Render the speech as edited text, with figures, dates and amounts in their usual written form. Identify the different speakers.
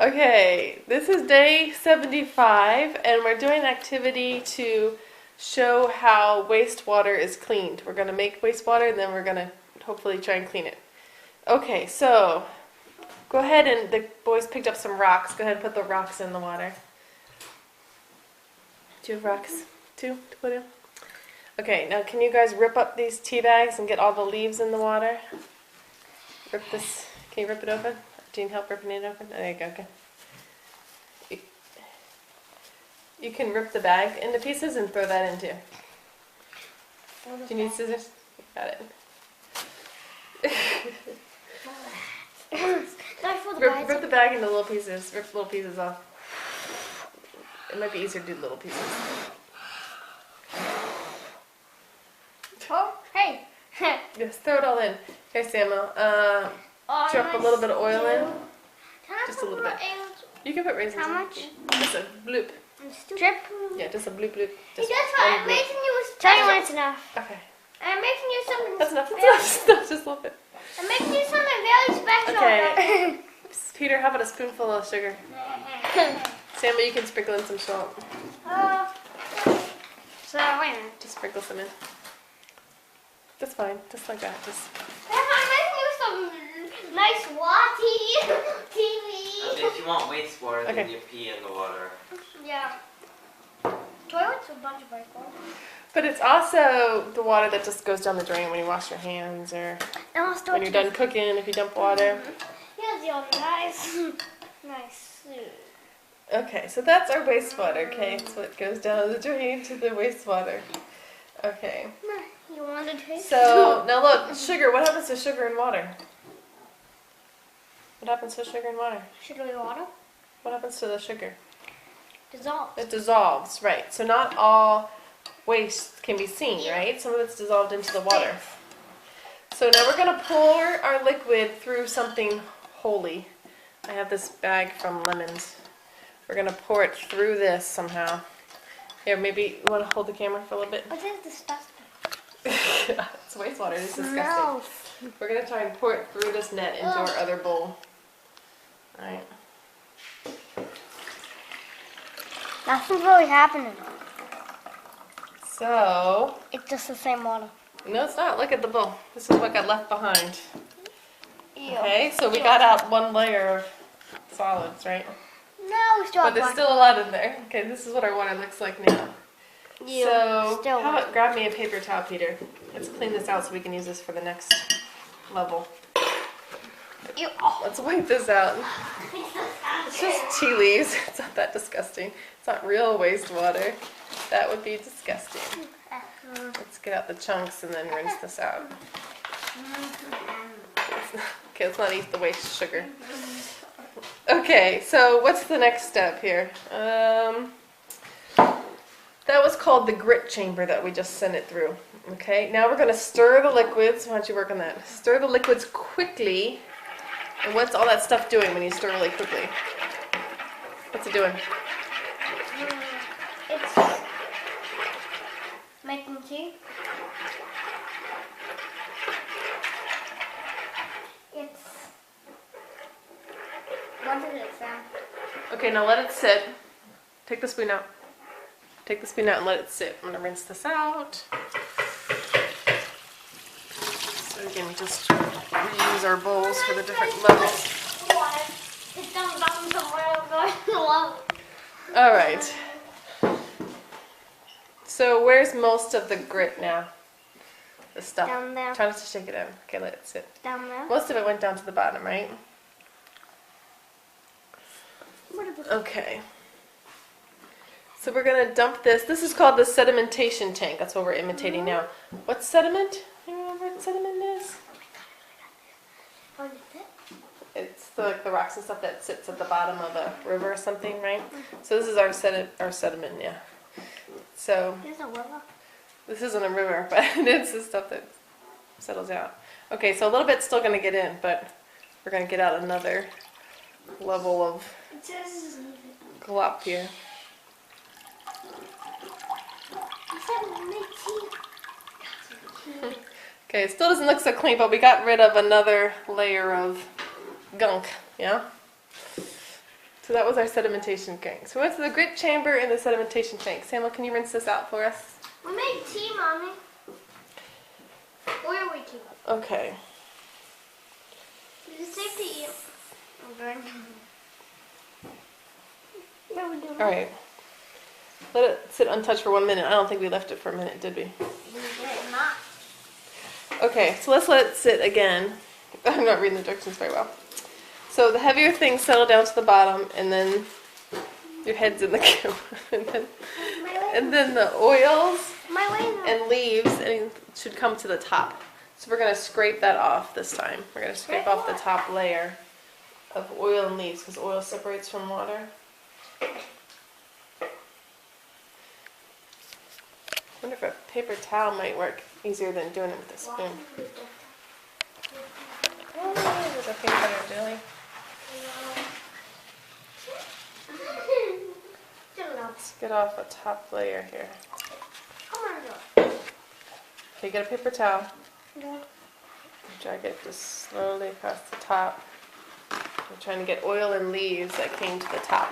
Speaker 1: Okay, this is day 75, and we're doing an activity to show how wastewater is cleaned. We're going to make wastewater, and then we're going to hopefully try and clean it. Okay, so go ahead, and the boys picked up some rocks. Go ahead and put the rocks in the water. Do you have rocks too to put in? Okay, now can you guys rip up these tea bags and get all the leaves in the water? Rip this. Can you rip it open? Do you need help ripping it open? There you go. Okay. You can rip the bag into pieces and throw that in too. Do you need scissors? Got it. Rip the bag into little pieces. Rip little pieces off. It might be easier to do little pieces.
Speaker 2: Oh, hey.
Speaker 1: Yes, throw it all in. Here, Samuel. Drop a little bit of oil in. Just a little bit. You can put raisins in.
Speaker 2: How much?
Speaker 1: Just a bloop.
Speaker 2: Drip?
Speaker 1: Yeah, just a bloop bloop.
Speaker 2: That's
Speaker 1: Just
Speaker 2: fine.
Speaker 1: one
Speaker 2: I'm
Speaker 1: bloop.
Speaker 2: making you Tell me when it's enough.
Speaker 1: Okay.
Speaker 2: I'm making you something.
Speaker 1: That's enough. That's enough. Just a little bit.
Speaker 2: I'm making you something very special.
Speaker 1: Okay. Peter, how about a spoonful of sugar? Samuel, you can sprinkle in some salt.
Speaker 2: So, wait a minute.
Speaker 1: Just sprinkle some in. That's fine. Just like that. Just.
Speaker 2: I'm making you some nice water TV.
Speaker 3: If you want wastewater, then
Speaker 1: Okay.
Speaker 3: you pee in the water.
Speaker 2: Yeah. Toilet's a bunch of wastewater.
Speaker 1: But it's also the water that just goes down the drain when you wash your hands or when you're done cooking, if you dump water.
Speaker 2: Here's your nice, nice.
Speaker 1: Okay, so that's our wastewater, okay? So it goes down the drain to the wastewater. Okay.
Speaker 2: You want to taste?
Speaker 1: So, now look, sugar. What happens to sugar in water? What happens to sugar in water?
Speaker 2: Sugary water?
Speaker 1: What happens to the sugar?
Speaker 2: Dissolved.
Speaker 1: It dissolves, right. So not all waste can be seen, right? Some of it's dissolved into the water. So now we're going to pour our liquid through something holy. I have this bag from Lemons. We're going to pour it through this somehow. Here, maybe you want to hold the camera for a little bit?
Speaker 2: What is disgusting?
Speaker 1: It's wastewater. It's disgusting. We're going to try and pour it through this net into our other bowl. Alright.
Speaker 2: Nothing's really happening.
Speaker 1: So,
Speaker 2: It's just the same water.
Speaker 1: no it's not. Look at the bowl. This is what got left behind.
Speaker 2: Ew.
Speaker 1: Okay, so we got out one layer of solids, right?
Speaker 2: No, we still
Speaker 1: But
Speaker 2: have
Speaker 1: there's
Speaker 2: black.
Speaker 1: still a lot in there. Okay, this is what our water looks like now.
Speaker 2: Ew,
Speaker 1: So,
Speaker 2: still
Speaker 1: how about grab me a paper towel, Peter? Let's clean this out so we can use this for the next level.
Speaker 2: Ew.
Speaker 1: Let's wipe this out. It's just tea leaves. It's not that disgusting. It's not real wastewater. That would be disgusting. Let's get out the chunks and then rinse this out. Okay, let's not eat the waste sugar. Okay, so what's the next step here? That was called the grit chamber that we just sent it through. Okay, now we're going to stir the liquids. Why don't you work on that? Stir the liquids quickly. And what's all that stuff doing when you stir really quickly? What's it doing?
Speaker 2: It's making tea. It's. What did it sound?
Speaker 1: Okay, now let it sit. Take the spoon out. Take the spoon out and let it sit. I'm going to rinse this out. So we can just reuse our bowls for the different levels.
Speaker 2: It's done somewhere.
Speaker 1: Alright. So where's most of the grit now? The stuff.
Speaker 2: Down there.
Speaker 1: Try not to shake it out. Okay, let it sit.
Speaker 2: Down there.
Speaker 1: Most of it went down to the bottom, right? Okay. So we're going to dump this. This is called the sedimentation tank. That's what we're imitating now. What's sediment? You remember what sediment is?
Speaker 2: What is it?
Speaker 1: It's the rocks and stuff that sits at the bottom of a river or something, right? So this is our sediment, yeah. So
Speaker 2: There's a river.
Speaker 1: this isn't a river, but it's the stuff that settles out. Okay, so a little bit's still going to get in, but we're going to get out another level of
Speaker 2: It says.
Speaker 1: glop here. Okay, it still doesn't look so clean, but we got rid of another layer of gunk, yeah? So that was our sedimentation tank. So what's the grit chamber and the sedimentation tank? Samuel, can you rinse this out for us?
Speaker 2: We made tea, Mommy. Where are we tea?
Speaker 1: Okay.
Speaker 2: Is it safe to eat? Okay. What are we doing?
Speaker 1: All right. Let it sit untouched for 1 minute. I don't think we left it for a minute, did we?
Speaker 2: We did not.
Speaker 1: Okay, so let's let it sit again. I'm not reading the directions very well. So the heavier things settle down to the bottom, and then your head's in the camera. and then the oils
Speaker 2: My way.
Speaker 1: and leaves and should come to the top. So we're going to scrape that off this time. We're going to scrape off the top layer of oil and leaves because oil separates from water. I wonder if a paper towel might work easier than doing it with a spoon. Oh, there's a peanut butter jelly. Let's get off the top layer here. Okay, get a paper towel. Drag it just slowly across the top. I'm trying to get oil and leaves that came to the top.